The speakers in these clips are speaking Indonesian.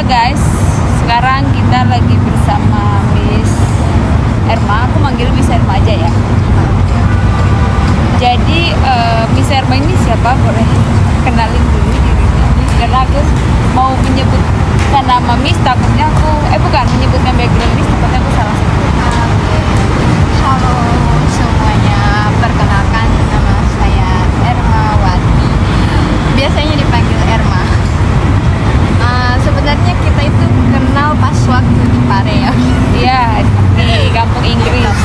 guys, sekarang kita lagi bersama Miss Erma. Aku manggil Miss Erma aja ya. Jadi Miss Erma ini siapa? Boleh kenalin dulu dirinya. Karena aku mau menyebutkan nama Miss, takutnya aku bukan menyebutkan background Miss, takutnya aku salah sebut. Halo semuanya, perkenalkan nama saya Ermawati. Biasanya dipanggil Erma. Sebenarnya kita itu kenal pas waktu di Pare ya. Iya, di kampung Inggris.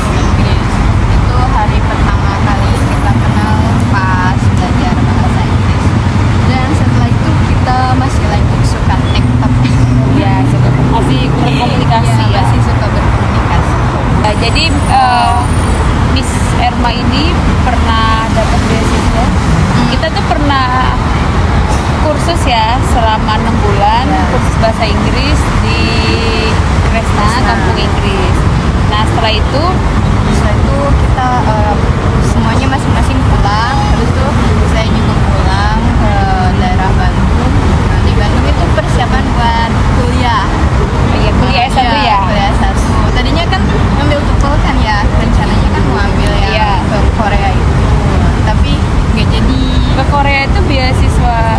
Itu hari pertama kali kita kenal pas belajar bahasa Inggris. Dan setelah itu kita masih lanjut suka TikTok. Ya, masih berkomunikasi ya. Masih suka berkomunikasi. Jadi Miss Erma ini pernah dapat beasiswa. Kita tuh pernah kursus ya selama 6 bulan, kursus bahasa Inggris di Kresna, kampung Inggris. Nah setelah itu kita semuanya masing-masing pulang. Habis itu saya juga pulang ke daerah Bandung. Nah, di Bandung itu persiapan buat kuliah. kuliah S1 ya. Kuliah S1. Tadinya kan ngambil TOEFL kan ya. Rencananya kan mau ambil yang ke Korea itu. Tapi nggak jadi. Ke Korea itu beasiswa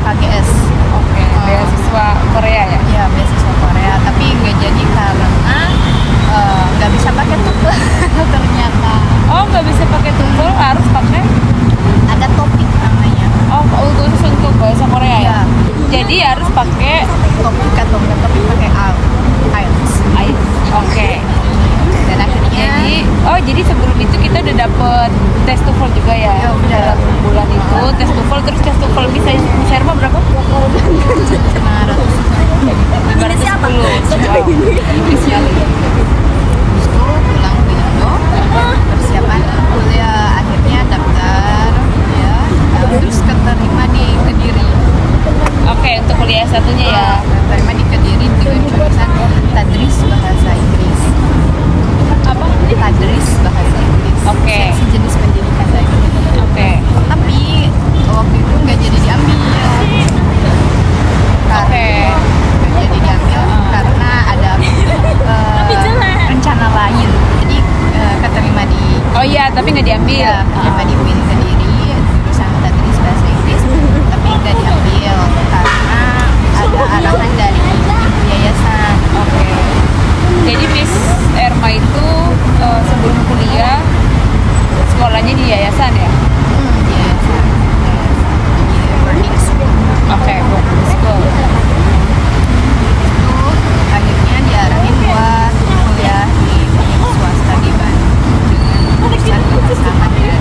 KGS. Oke. Beasiswa Korea ya. Iya, beasiswa Korea. Tapi nggak jadi karena nggak bisa pakai TOEFL ternyata. Oh nggak bisa pakai TOEFL, harus pakai Ada topik namanya. oh khusus untuk bahasa Korea ya. Iya. Jadi harus pakai Topik pakai IELTS. Oke. Dan akhirnya Jadi sebelum itu kita udah dapet tes TOEFL juga ya. Ya, udah. Dalam bulan itu tes TOEFL, terus tes TOEFL bisa Miss Erma berapa? 500. 510. Wow. Inggrisnya lagi. Habis itu pulang ke Indo, persiapan kuliah, akhirnya daftar ya, terus keterima di Kediri. Oke, untuk kuliah satunya ya. Keterima di Kediri dengan jurusan Tadris Bahasa Inggris. Apa? Tadris Bahasa Inggris. Oke. Seksi jenis pendidikan lain. Oke. Tapi waktu itu nggak jadi diambil. Oke. Nggak jadi diambil karena ada rencana lain. Jadi keterima di Oh iya, tapi nggak diambil. keterima di UIN Kediri jurusan Tadris Bahasa Inggris, tapi nggak diambil karena ada arahan dari ibu yayasan. Oke. Jadi Miss Erma itu sebelum kuliah sekolahnya di yayasan ya? Di yayasan, di boarding school. Oke, boarding school. Itu akhirnya diarahin buat kuliah di swasta di Bandung dengan jurusan bahasa Mandarin.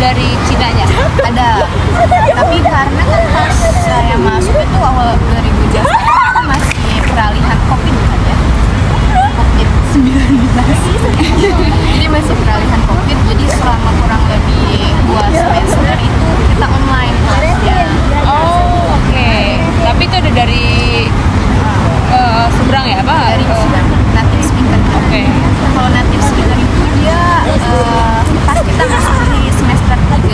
dari Cinanya? Ada, tapi karena kan pas saya masuk itu awal 2000 itu masih peralihan COVID kan ya, COVID-19. Jadi masih peralihan COVID, jadi selama kurang lebih 2 semester itu kita online kelasnya. Oh, oke. Tapi itu ada dari seberang ya, Pak? Dari native speaker. Oke. Kalau native speaker itu dia pas kita masuk di semester 3,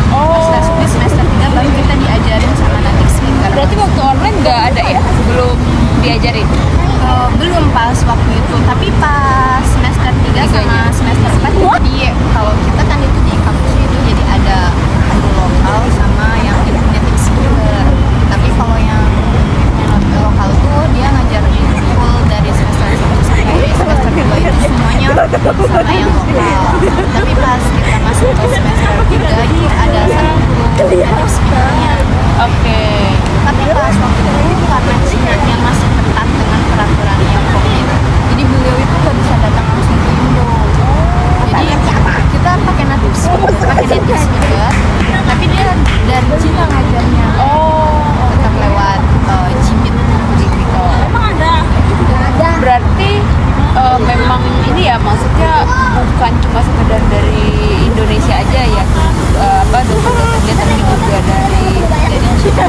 pas masuk di semester 3 baru kita diajarin sama native speaker. Berarti waktu online nggak ada ya? Belum diajarin? Belum pas waktu itu, tapi pas semester 3 sama semester 4 jadi kalau kita kan itu di kampus itu jadi ada guru lokal sama yang native speaker. Tapi kalau yang lokal tuh dia ngajar full dari semester 1 sampai semester 2 itu semuanya sama yang lokal. Tapi pas kita masuk ke semester 3 itu ada satu guru native speakernya. Oke. Tapi pas waktu itu karena Cinanya masih ketat dengan peraturan yang COVID, jadi beliau itu nggak bisa datang langsung ke Indo. Jadi kita pakai native speaker, tapi dia dari Cina ngajarnya. Tetap lewat Jimit gitu. Berarti memang ini ya, maksudnya bukan cuma sekedar dari Indonesia aja ya, dosen-dosennya, tapi juga dari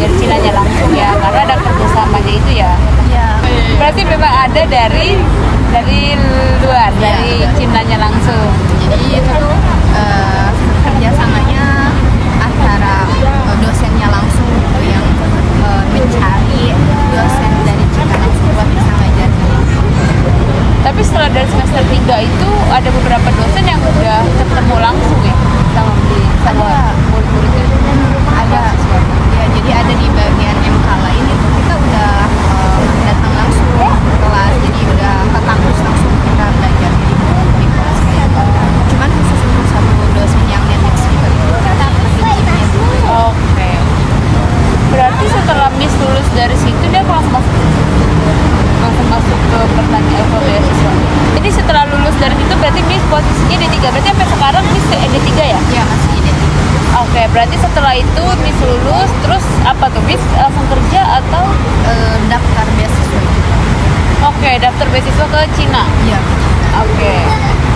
Cinanya langsung ya, karena ada kerjasamanya itu ya. Iya. Berarti memang ada dari luar, dari Cinanya langsung. Jadi itu tuh kerjasamanya antara dosennya langsung yang mencari dosen dari Cina buat bisa ngajar. Tapi setelah dari semester 3 itu ada beberapa dosen yang udah ketemu langsung ya sama murid-muridnya. Ada ya, jadi ada di bagian MK lain itu kita udah datang langsung ke kelas, jadi udah ke kampus langsung kita belajar di kelas kayak gitu. Cuman khusus untuk satu dosen yang native speaker itu kita pakai Gmail. Oke. Berarti setelah Miss lulus dari situ dia langsung masuk ke pertanian ke beasiswa. Jadi setelah lulus dari situ berarti Miss posisinya D3. Berarti sampai sekarang Miss D3 ya? Iya, masih D3. Oke, berarti setelah itu Miss lulus, terus apa tuh Miss langsung kerja atau Daftar beasiswa juga. Oke, daftar beasiswa ke Cina. Iya. Oke.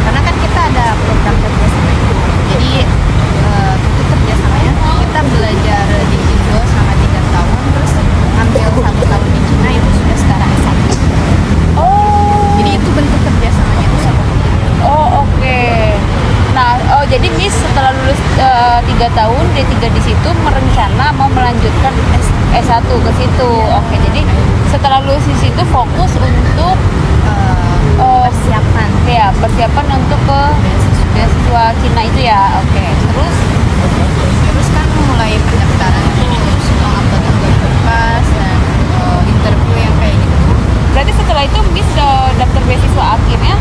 Karena kan kita ada program kerjasama itu. Jadi itu kerjasamanya kita belajar di Indo selama 3 tahun, terus ambil 1 tahun di Cina itu sudah setara S1. Jadi itu bentuk kerjasamanya itu seperti itu. Oke. Nah, jadi Miss setelah lulus 3 tahun D3 di situ merencana mau melanjutkan S1 ke situ. Oke, jadi setelah lulus di situ fokus untuk Persiapan. Ya, persiapan untuk ke beasiswa Cina itu ya. Oke. Terus kan mulai pendaftaran itu semua upload berkas dan interview yang kayak gitu. Berarti setelah itu Miss daftar beasiswa akhirnya?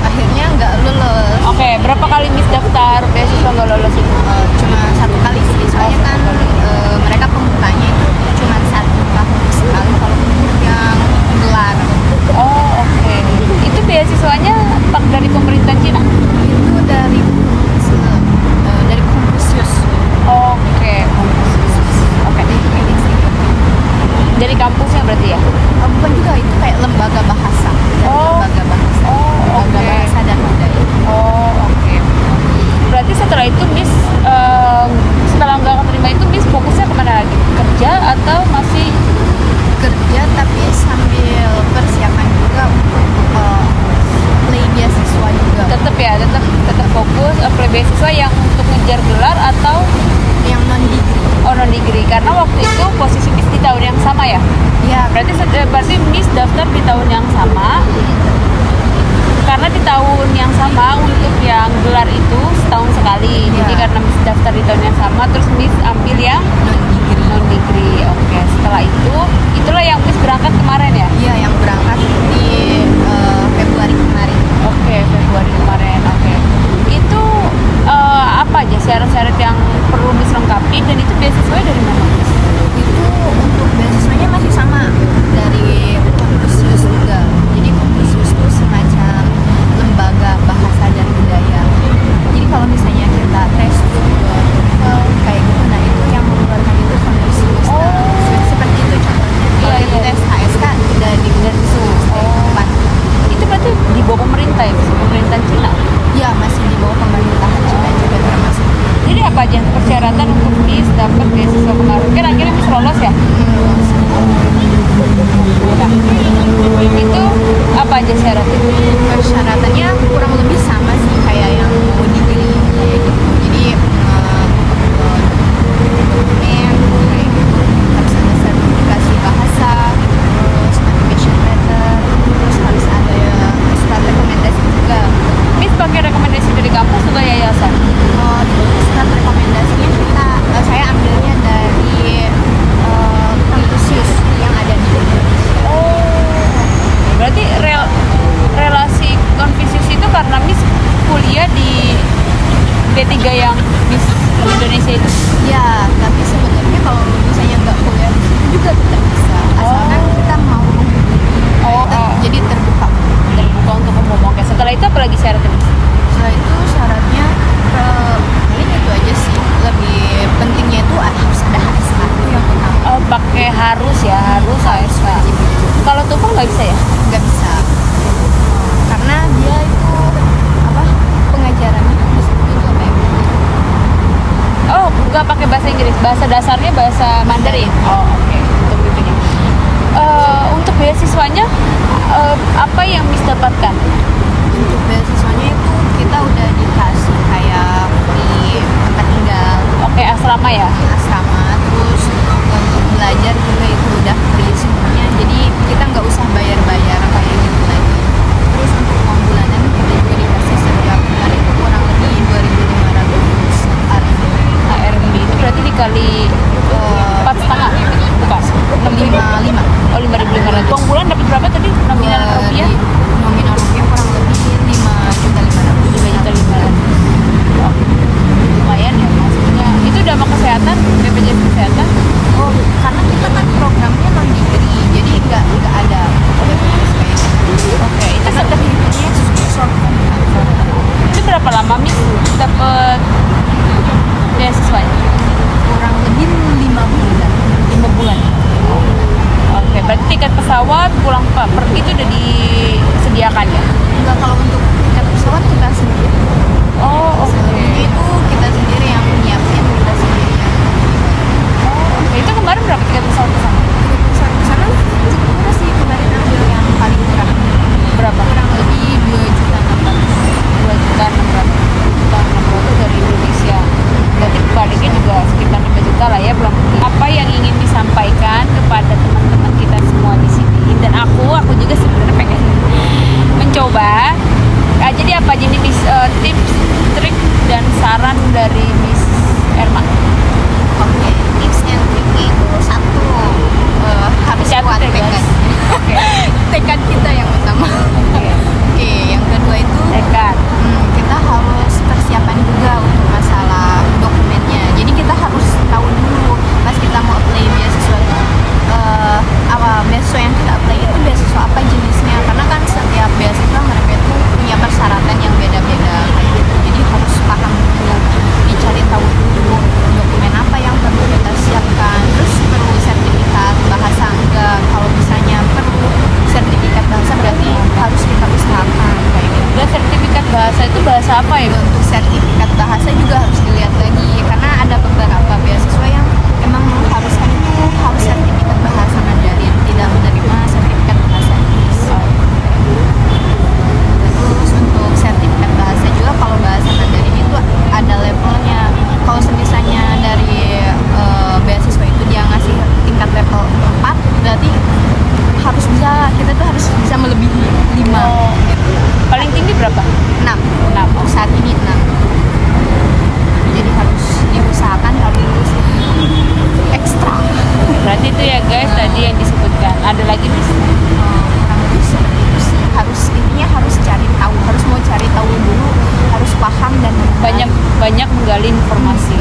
Akhirnya nggak lulus. Oke, berapa kali Miss daftar beasiswa nggak lolos itu? Cuma 1 kali sih, soalnya kan mereka pembukanya itu cuma 1 tahun sekali kalau untuk yang gelar. Oke. Itu beasiswanya dari pemerintah Cina? Itu dari Confucius. Oke. Oke. Dari kampusnya berarti ya? Bukan juga, itu kayak lembaga bahasa. Lembaga bahasa. Lembaga oke. bahasa dan budaya. Oke. Berarti setelah itu Miss setelah nggak keterima itu Miss fokusnya kemana lagi? Kerja atau masih Kerja tapi sambil persiapan juga untuk apply beasiswa juga. tetap fokus apply beasiswa yang untuk ngejar gelar atau Yang non degree. non degree? Karena waktu itu posisi Miss di tahun yang sama ya? Ya, Berarti Miss daftar di tahun yang sama. Karena di tahun yang sama untuk yang gelar itu setahun sekali. Ya. Jadi karena Miss daftar di tahun yang sama, terus Miss ambil yang non degree. Oke. Setelah itu, itulah yang Miss berangkat kemarin ya? Iya, yang berangkat di Februari kemarin. Oke, Februari kemarin. Oke. Itu apa aja syarat-syarat yang perlu Miss lengkapi, dan itu beasiswanya dari mana Miss? Itu untuk beasiswanya masih sama dari Confucius juga. Jadi Confucius itu semacam lembaga bahasa dan budaya. Jadi kalau misalnya kita tes tuh aja persyaratan untuk Miss dapat beasiswa kemarin? Kan akhirnya Miss lolos ya. Nah, itu apa aja syaratnya? Persyaratannya kurang lebih sama sih kayak yang mau degree kayak gitu. Jadi dokumen kayak gitu harus ada sertifikasi bahasa, terus motivation letter, terus harus ada surat rekomendasi juga. Miss pakai rekomendasi dari kampus atau yayasan? Surat rekomendasinya saya ambilnya dari Confucius yang ada di Indonesia. Berarti relasi Confucius itu karena Miss kuliah di D3 yang Miss Indonesia itu. Ya, tapi sebenarnya kalau misalnya nggak kuliah di situ juga tetap bisa, asalkan kita mau jadi terbuka. Terbuka untuk umum. Oke, setelah itu apa lagi syaratnya, Miss? Setelah itu syaratnya paling itu aja sih. Lebih pentingnya itu harus ada HSK itu yang utama. Oh, pakai harus ya, harus ASK. Kalau TOEFL nggak bisa ya? Nggak bisa, karena dia itu pengajarannya di situ itu apa ya? Oh, nggak pakai bahasa Inggris, bahasa dasarnya bahasa Mandarin. Oh, oke. Untuk itunya. Untuk beasiswanya apa yang Miss dapatkan? Untuk beasiswanya itu kita udah dikasih kayak di tempat tinggal, Oke, asrama ya. asrama, terus untuk belajar juga itu udah free semuanya, jadi kita nggak usah bayar-bayar kayak gitu lagi. Terus untuk uang bulanan kita juga dikasih setiap bulan itu kurang lebih 2.500 RMB. ARMB itu berarti dikali 4,5, bukan? 55. Oh, 5.500. Uang bulan dapat berapa tadi? Nominal rupiah? Nominal rupiah kurang lebih 5.500.000. 2.500.000. Oh, lumayan ya, maksudnya. Itu udah sama kesehatan, BPJS kesehatan. Oh, karena kita kan programnya non degree, jadi nggak ada BPJS kayak gitu. Oke, itu Karena terhitungnya short term. itu berapa lama Miss dapat beasiswanya? Kurang lebih 5 bulan. 5 bulan. Oke, berarti tiket pesawat pulang pergi itu udah disediakan ya? Enggak, kalau untuk tiket pesawat kita sendiri. Oh, oke. Selebihnya itu kita sendiri yang nyiapin, kita sendiri yang Oke, itu kemarin berapa tiket pesawat ke sana? tiket pesawat ke sana cukup murah sih, kemarin ambil yang paling murah. Berapa? Kurang lebih 2.600.000. 2.600.000 dari Indonesia. Berarti baliknya juga sekitar 5 juta lah ya pulang pergi. Apa yang ingin disampaikan kepada teman-teman kita semua di sini, dan aku juga sebenarnya pengen mencoba. Jadi apa aja nih Miss, tips, trik dan saran dari Miss Erma? Oke, tips and triknya itu satu, harus Catat kuat ya, guys. tekad. Oke. Tekad kita yang utama. Oke. Oke, yang kedua itu Tekad. kita harus persiapan juga untuk masalah dokumennya. Jadi kita harus tahu dulu pas kita mau apply beasiswa itu beasiswa yang kita apply itu beasiswa apa jenisnya, karena kan setiap beasiswa mereka itu punya persyaratan yang beda-beda kayak gitu. Jadi harus paham dulu, dicari tahu dulu dokumen apa yang perlu kita siapkan. Terus perlu sertifikat bahasa enggak? Kalau misalnya perlu sertifikat bahasa berarti harus kita usahakan kayak gitu. Dan sertifikat bahasa itu bahasa apa ya? Untuk sertifikat bahasa juga harus dilihat lagi, karena ada beberapa beasiswa yang emang mengharuskan itu harus sertifikat bahasa Mandarin, tidak menerima sertifikat bahasa Inggris. Terus untuk sertifikat bahasa juga, kalau bahasa Mandarin itu ada levelnya. Kalau misalnya dari beasiswa itu dia ngasih tingkat level 4, berarti kita tuh harus bisa melebihi 5 gitu. Paling tinggi berapa? 6. 6. Untuk saat ini 6. Jadi harus diusahakan, harus ekstra. Berarti itu ya guys, tadi yang disebutkan. Ada lagi Miss? Kurang lebih seperti itu sih. Intinya harus cari tahu, harus mau cari tahu dulu, harus paham dan Banyak menggali informasi.